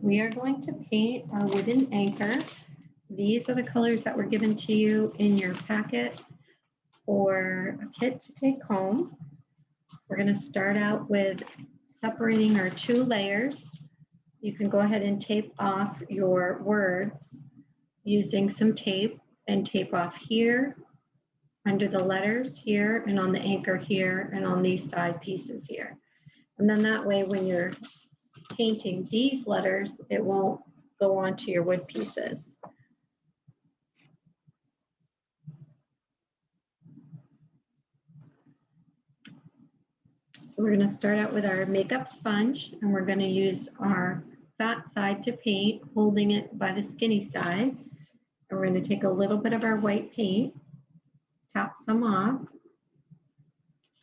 we are going to paint our wooden anchor. These are the colors that were given to you in your packet for a kit to take home. We're going to start out with separating our 2 layers. You can go ahead and tape off your words using some tape and tape off here, under the letters here, and on the anchor here, and on these side pieces here. And then that way when you're painting these letters, it won't go onto your wood pieces. So we're going to start out with our makeup sponge, and we're going to use our fat side to paint, holding it by the skinny side. And we're going to take a little bit of our white paint, tap some off,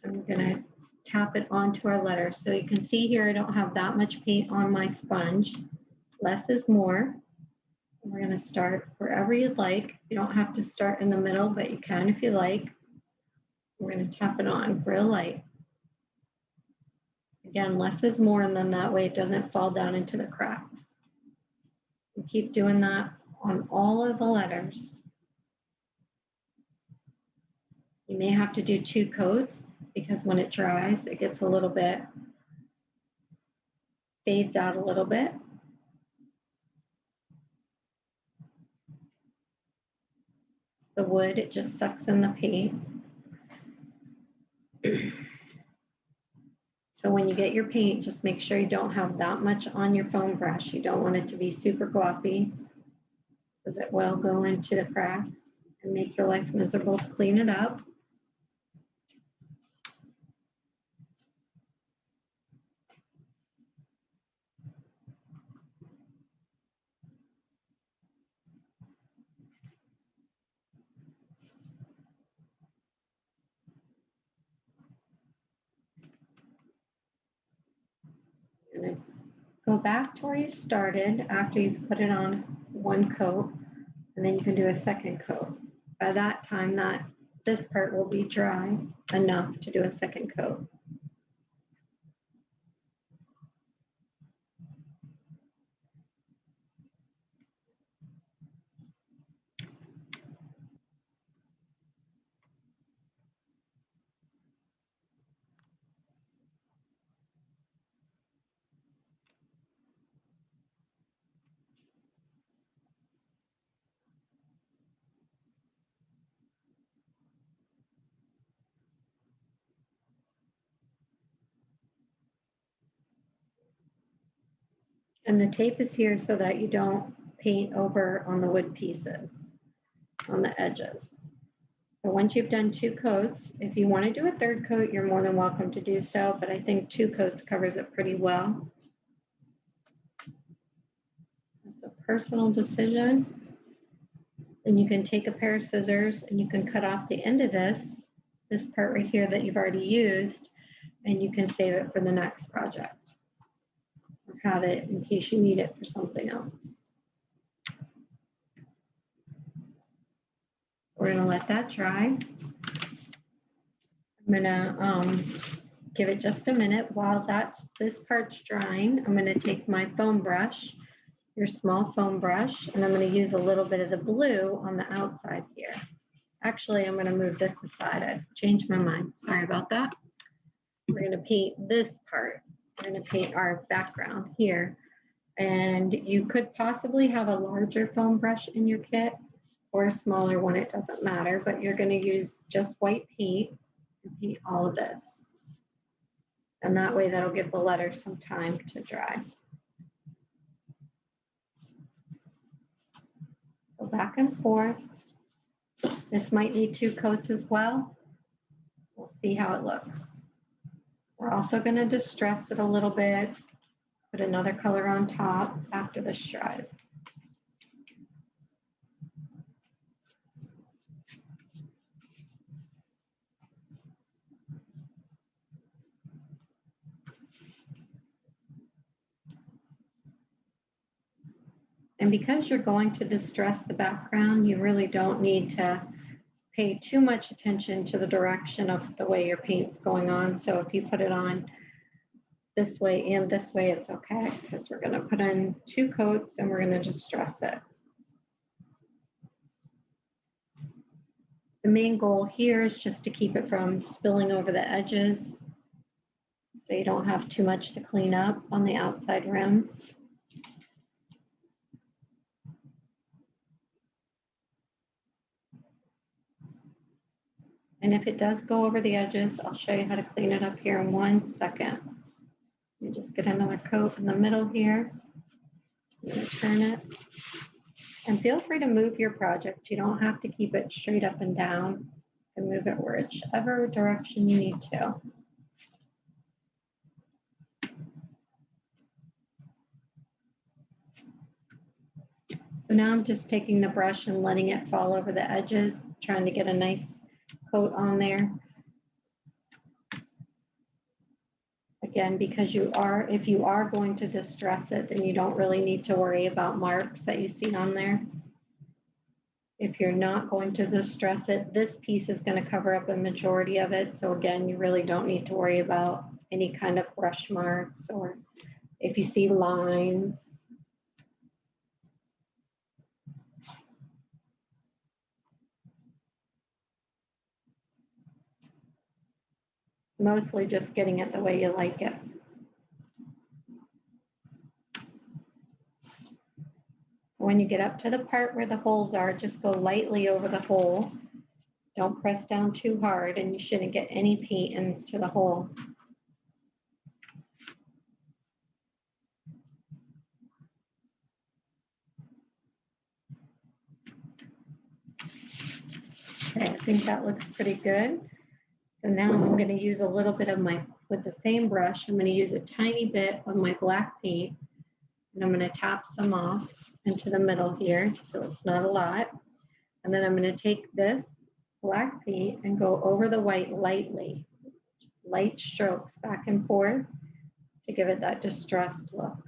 and we're going to tap it onto our letters. So you can see here I don't have that much paint on my sponge. Less is more. And we're going to start wherever you'd like. You don't have to start in the middle, but you can if you like. We're going to tap it on real light. Again, less is more, and then that way it doesn't fall down into the cracks. And keep doing that on all of the letters. You may have to do 2 coats because when it dries, it gets a little bit, fades out a little bit. The wood, it just sucks in the paint. So when you get your paint, just make sure you don't have that much on your foam brush. You don't want it to be super gloppy because it will go into the cracks and make your life miserable to clean it up. You're going to go back to where you started after you've put it on 1 coat, and then you can do a 2nd coat. By that time, this part will be dry enough to do a 2nd coat. And the tape is here so that you don't paint over on the wood pieces, on the edges. So once you've done 2 coats, if you want to do a 3rd coat, you're more than welcome to do so, but I think 2 coats covers it pretty well. It's a personal decision. Then you can take a pair of scissors and you can cut off the end of this part right here that you've already used, and you can save it for the next project. Have it in case you need it for something else. We're going to let that dry. I'm going to give it just a minute. While this part's drying, I'm going to take my foam brush, your small foam brush, and I'm going to use a little bit of the blue on the outside here. Actually, I'm going to move this aside. I've changed my mind. Sorry about that. We're going to paint this part. We're going to paint our background here. And you could possibly have a larger foam brush in your kit or a smaller one, it doesn't matter, but you're going to use just white paint and paint all of this. And that way that'll give the letters some time to dry. Go back and forth. This might need 2 coats as well. We'll see how it looks. We're also going to distress it a little bit, put another color on top after this dries. And because you're going to distress the background, you really don't need to pay too much attention to the direction of the way your paint's going on. So if you put it on this way and this way, it's okay, because we're gonna put in 2 coats and we're gonna distress it. The main goal here is just to keep it from spilling over the edges, so you don't have too much to clean up on the outside rim. And if it does go over the edges, I'll show you how to clean it up here in 1 second. You just get another coat in the middle here. I'm going to turn it. And feel free to move your project. You don't have to keep it straight up and down. You can move it whichever direction you need to. So now I'm just taking the brush and letting it fall over the edges, trying to get a nice coat on there. Again, because if you are going to distress it, then you don't really need to worry about marks that you see on there. If you're not going to distress it, this piece is going to cover up a majority of it. So again, you really don't need to worry about any kind of brush marks, or if you see lines. Mostly just getting it the way you like it. So when you get up to the part where the holes are, just go lightly over the hole. Don't press down too hard, and you shouldn't get any paint into the hole. Okay, I think that looks pretty good. So now I'm going to use a little bit of with the same brush, I'm going to use a tiny bit of my black paint, and I'm going to tap some off into the middle here, so it's not a lot. And then I'm going to take this black paint and go over the white lightly, just light strokes back and forth to give it that distressed look.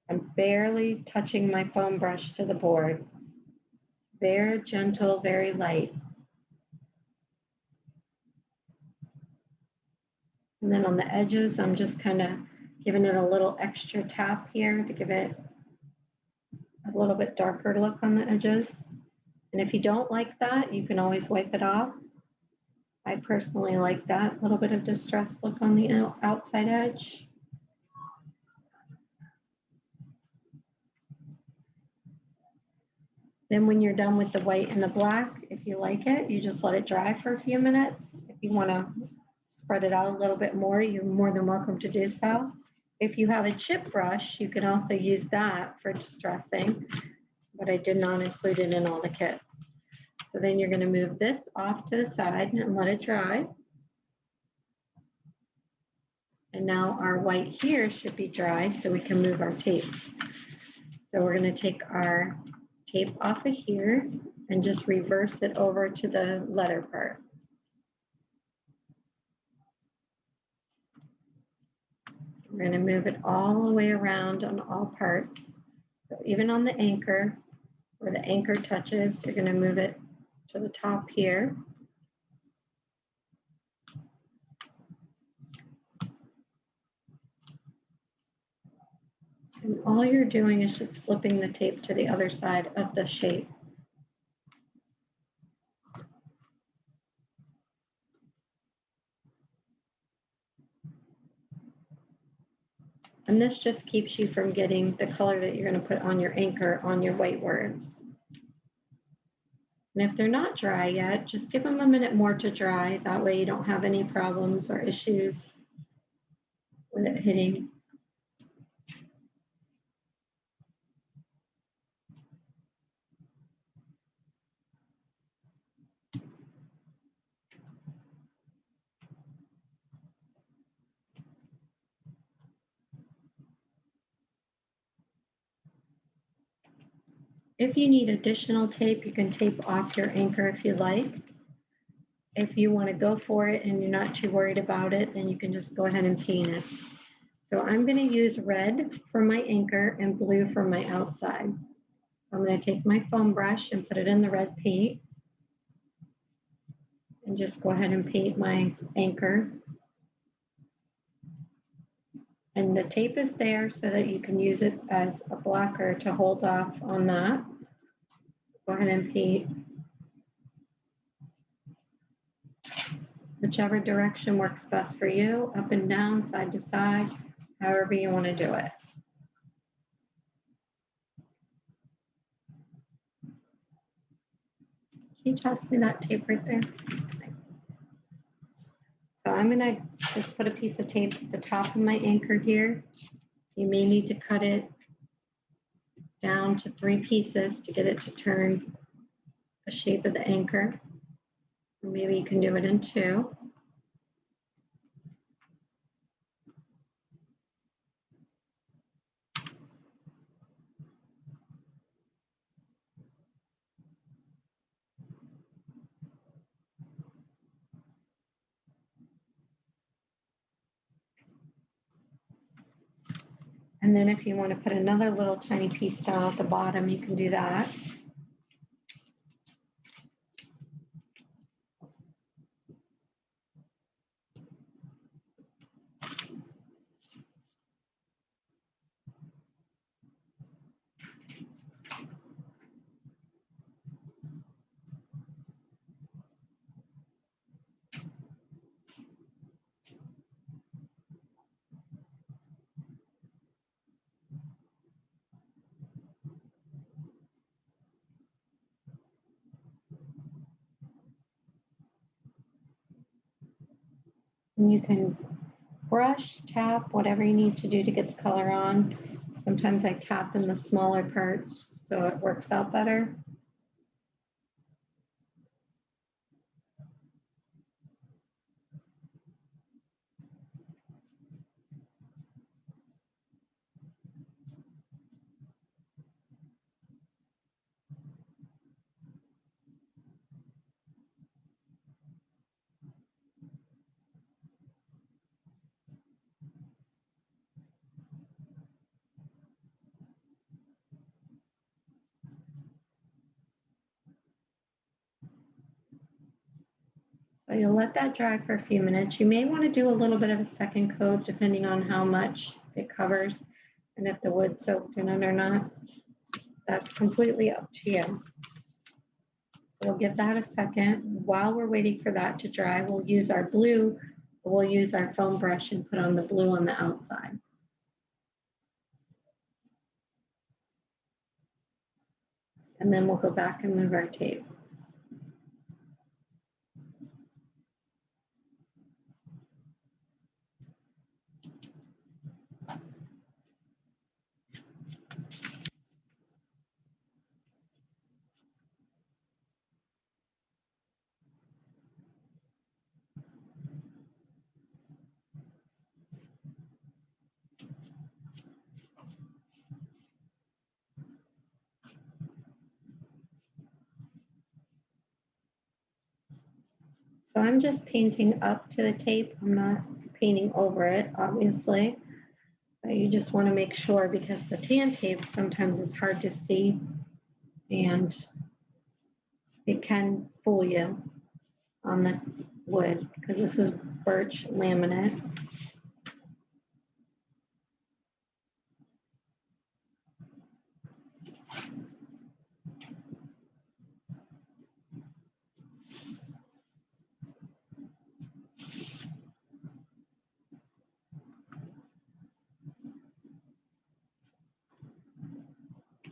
I'm barely touching my foam brush to the board. Very gentle, very light. And then on the edges, I'm just kind of giving it a little extra tap here to give it a little bit darker look on the edges. And if you don't like that, you can always wipe it off. I personally like that little bit of distressed look on the outside edge. Then when you're done with the white and the black, if you like it, you just let it dry for a few minutes. If you want to spread it out a little bit more, you're more than welcome to do so. If you have a chip brush, you can also use that for distressing, but I did not include it in all the kits. So then you're going to move this off to the side and let it dry. And now our white here should be dry, so we can move our tape. So we're going to take our tape off of here and just reverse it over to the letter part. We're going to move it all the way around on all parts. So even on the anchor, where the anchor touches, you're going to move it to the top here. And all you're doing is just flipping the tape to the other side of the shape. And this just keeps you from getting the color that you're going to put on your anchor on your white words. And if they're not dry yet, just give them a minute more to dry. That way you don't have any problems or issues with it hitting. If you need additional tape, you can tape off your anchor if you like. If you want to go for it and you're not too worried about it, then you can just go ahead and paint it. So I'm going to use red for my anchor and blue for my outside. So I'm going to take my foam brush and put it in the red paint and just go ahead and paint my anchor. And the tape is there so that you can use it as a blocker to hold off on that. Go ahead and paint whichever direction works best for you, up and down, side to side, however you want to do it. Can you toss me that tape right there? Thanks. So I'm going to just put a piece of tape at the top of my anchor here. You may need to cut it down to 3 pieces to get it to turn the shape of the anchor. Or maybe you can do it in 2. And then if you want to put another little tiny piece down at the bottom, you can do that. And you can brush, tap, whatever you need to do to get the color on. Sometimes I tap in the smaller parts so it works out better. So you'll let that dry for a few minutes. You may want to do a little bit of a second coat depending on how much it covers and if the wood soaked in it or not. That's completely up to you. So we'll give that a second. While we're waiting for that to dry, we'll use our blue, we'll use our foam brush and put on the blue on the outside. And then we'll go back and move our tape. So I'm just painting up to the tape. I'm not painting over it, obviously. But you just want to make sure because the tan tape sometimes is hard to see and it can fool you on this wood because this is birch laminate.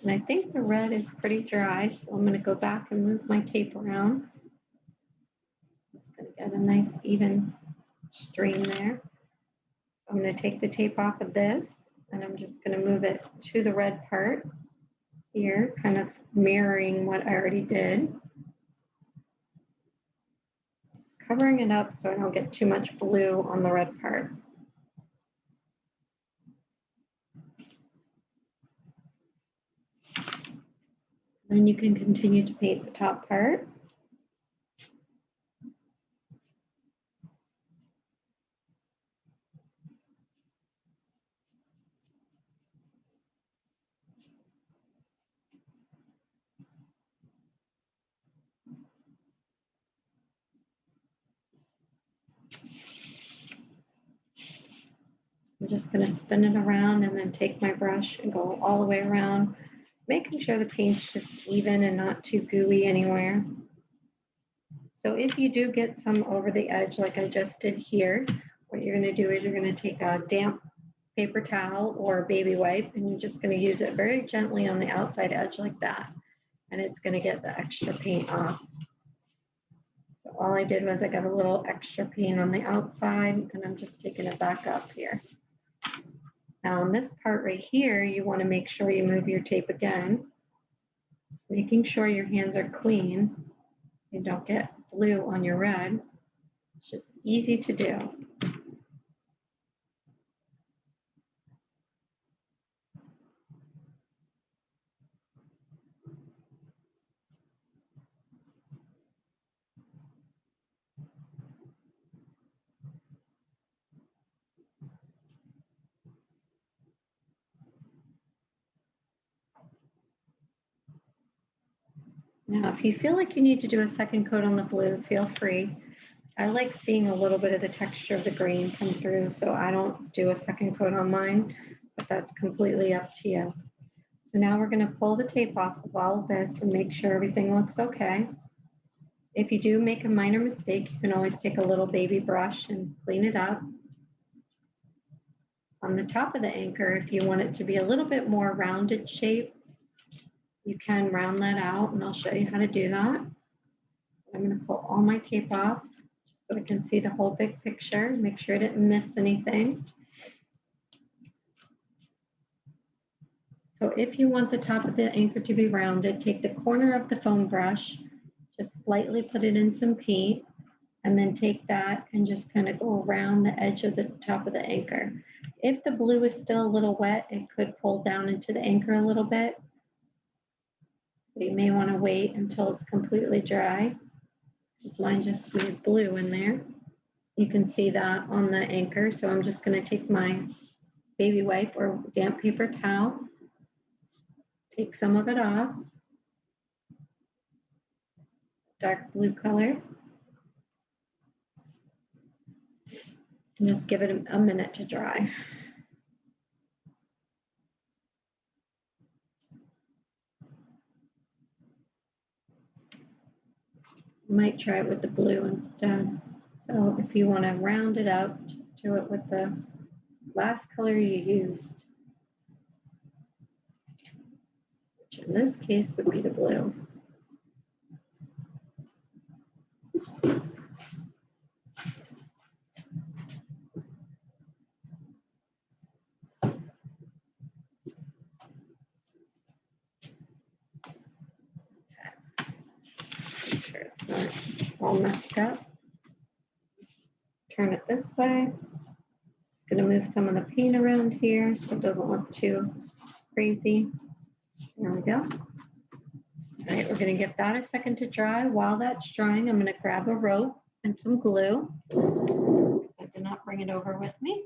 And I think the red is pretty dry, so I'm going to go back and move my tape around. Just going to get a nice even stream there. I'm going to take the tape off of this and I'm just going to move it to the red part here, kind of mirroring what I already did. Covering it up so I don't get too much blue on the red part. Then you can continue to paint the top part. I'm just going to spin it around and then take my brush and go all the way around, making sure the paint's just even and not too gooey anywhere. So if you do get some over the edge like I just did here, what you're going to do is you're going to take a damp paper towel or a baby wipe, and you're just going to use it very gently on the outside edge like that, and it's going to get the extra paint off. So all I did was I got a little extra paint on the outside, and I'm just taking it back up here. Now on this part right here, you want to make sure you move your tape again, just making sure your hands are clean. You don't get glue on your red. It's just easy to do. Now, if you feel like you need to do a second coat on the blue, feel free. I like seeing a little bit of the texture of the green come through, so I don't do a second coat on mine, but that's completely up to you. So now we're going to pull the tape off of all of this and make sure everything looks okay. If you do make a minor mistake, you can always take a little baby brush and clean it up. On the top of the anchor, if you want it to be a little bit more rounded shape, you can round that out, and I'll show you how to do that. I'm going to pull all my tape off so I can see the whole big picture, make sure I didn't miss anything. So if you want the top of the anchor to be rounded, take the corner of the foam brush, just slightly put it in some paint, and then take that and just kind of go around the edge of the top of the anchor. If the blue is still a little wet, it could pull down into the anchor a little bit. So you may want to wait until it's completely dry, because mine just smeared blue in there. You can see that on the anchor. So I'm just going to take my baby wipe or damp paper towel, take some of it off, dark blue color, and just give it a minute to dry. You might try it with the blue instead. So if you want to round it up, just do it with the last color you used, which in this case would be the blue. Make sure it's not all messed up. Turn it this way. Just going to move some of the paint around here so it doesn't look too crazy. There we go. All right, we're going to give that a second to dry. While that's drying, I'm going to grab a rope and some glue. I did not bring it over with me.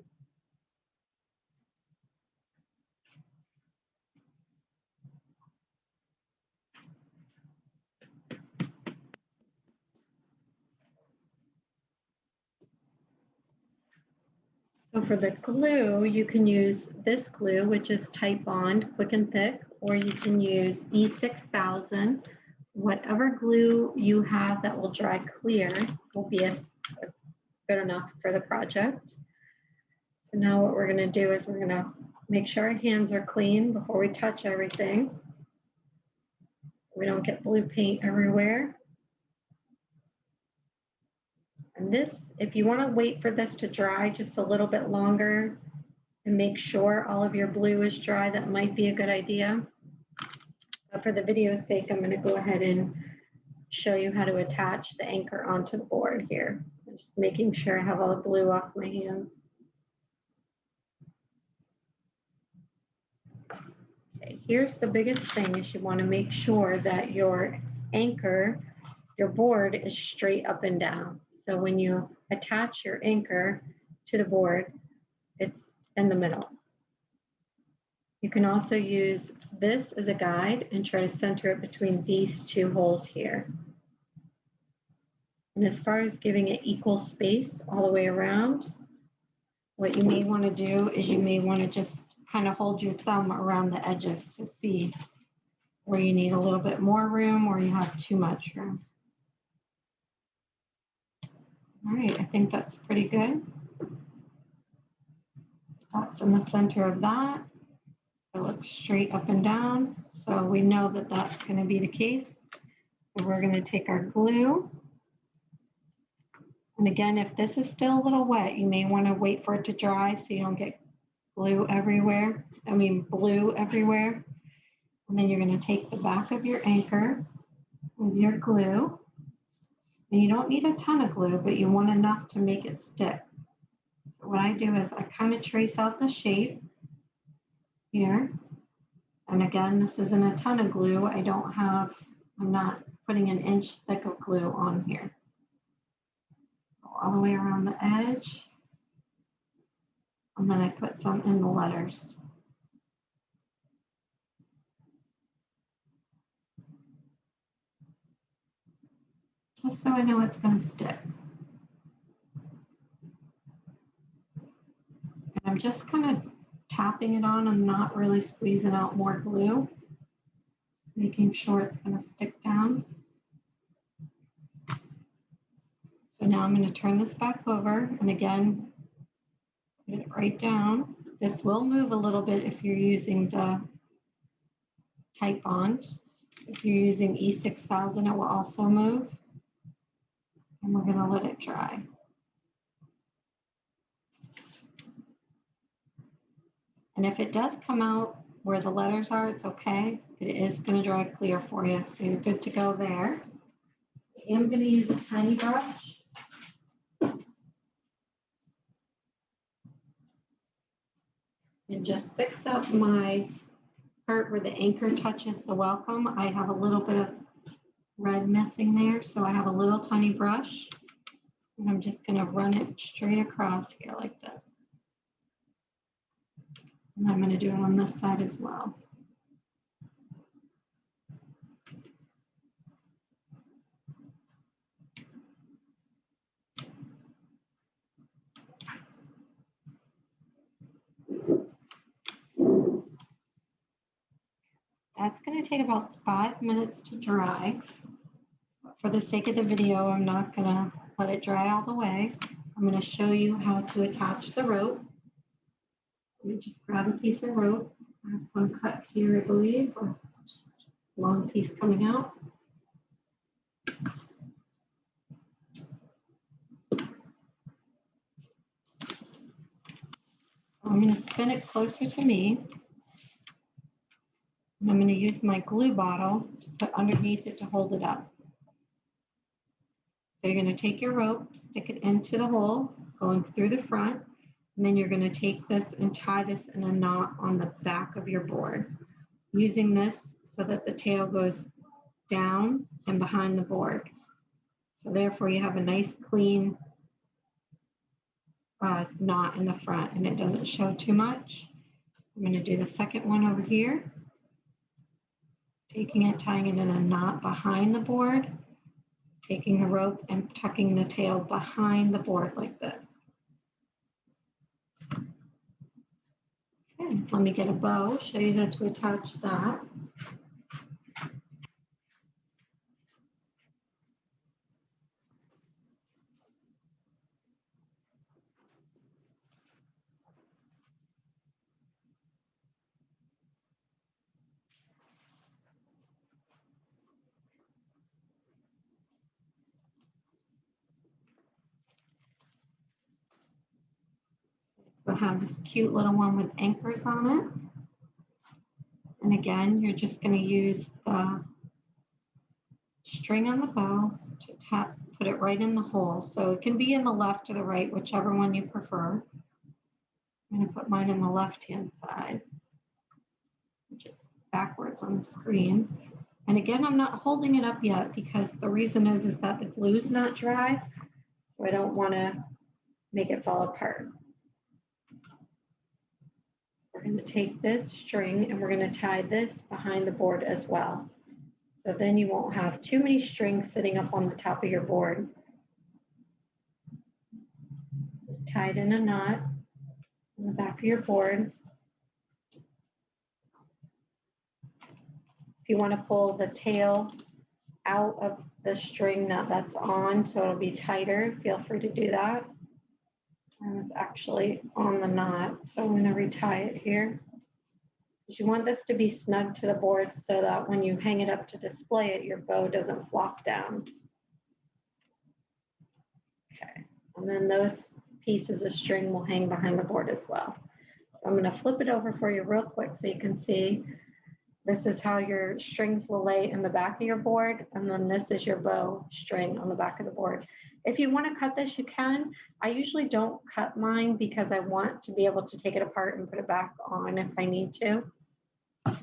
So for the glue, you can use this glue, which is Titebond Quick and Thick, or you can use E6000. Whatever glue you have that will dry clear will be good enough for the project. So now what we're going to do is we're going to make sure our hands are clean before we touch everything. We don't get blue paint everywhere. And this, if you want to wait for this to dry just a little bit longer and make sure all of your blue is dry, that might be a good idea. But for the video's sake, I'm going to go ahead and show you how to attach the anchor onto the board here. I'm just making sure I have all the blue off my hands. Okay, here's the biggest thing is you want to make sure that your anchor, your board is straight up and down. So when you attach your anchor to the board, it's in the middle. You can also use this as a guide and try to center it between these two holes here. And as far as giving it equal space all the way around, What you may want to do is you may want to just kind of hold your thumb around the edges to see where you need a little bit more room or you have too much room. All right, I think that's pretty good. That's in the center of that. It looks straight up and down. So we know that that's going to be the case. So we're going to take our glue. And again, if this is still a little wet, you may want to wait for it to dry so you don't get blue everywhere. And then you're going to take the back of your anchor with your glue. And you don't need a ton of glue, but you want enough to make it stick. So what I do is I kind of trace out the shape here. And again, this isn't a ton of glue. I'm not putting an inch thick of glue on here. Go all the way around the edge. And then I put some in the letters. Just so I know it's going to stick. And I'm just kind of tapping it on. I'm not really squeezing out more glue. Making sure it's going to stick down. So now I'm going to turn this back over. And again, put it right down. This will move a little bit if you're using the Titebond. If you're using E6000, it will also move. And we're going to let it dry. And if it does come out where the letters are, it's okay. It is going to dry clear for you, so you're good to go there. I am going to use a tiny brush. And just fix up my part where the anchor touches the welcome. I have a little bit of red missing there, so I have a little tiny brush. And I'm just going to run it straight across here like this. And I'm going to do it on this side as well. That's going to take about 5 minutes to dry. For the sake of the video, I'm not going to let it dry all the way. I'm going to show you how to attach the rope. Let me just grab a piece of rope. I have some cut here, I believe, or just a long piece coming out. So I'm going to spin it closer to me. And I'm going to use my glue bottle to put underneath it to hold it up. So you're going to take your rope, stick it into the hole, going through the front, and then you're going to take this and tie this in a knot on the back of your board, using this so that the tail goes down and behind the board. So therefore you have a nice clean knot in the front and it doesn't show too much. I'm going to do the second one over here, taking it, tying it in a knot behind the board, taking the rope and tucking the tail behind the board like this. Okay, let me get a bow, show you how to attach that. So I have this cute little one with anchors on it. And again, you're just going to use the string on the bow to put it right in the hole. So it can be in the left or the right, whichever one you prefer. I'm going to put mine in the left-hand side, which is backwards on the screen. And again, I'm not holding it up yet because the reason is that the glue is not dry. So I don't want to make it fall apart. We're going to take this string and we're going to tie this behind the board as well. So then you won't have too many strings sitting up on the top of your board. Just tie it in a knot. on the back of your board. If you want to pull the tail out of the string that's on, so it'll be tighter, feel free to do that. I was actually on the knot, so I'm going to retie it here. You want this to be snug to the board so that when you hang it up to display it, your bow doesn't flop down. Okay, and then those pieces of string will hang behind the board as well. So I'm going to flip it over for you real quick so you can see. This is how your strings will lay in the back of your board, and then this is your bow string on the back of the board. If you want to cut this, you can. I usually don't cut mine because I want to be able to take it apart and put it back on if I need to. So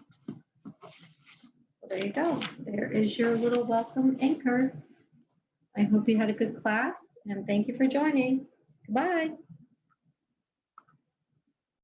there you go. There is your little welcome anchor. I hope you had a good class, and thank you for joining. Goodbye.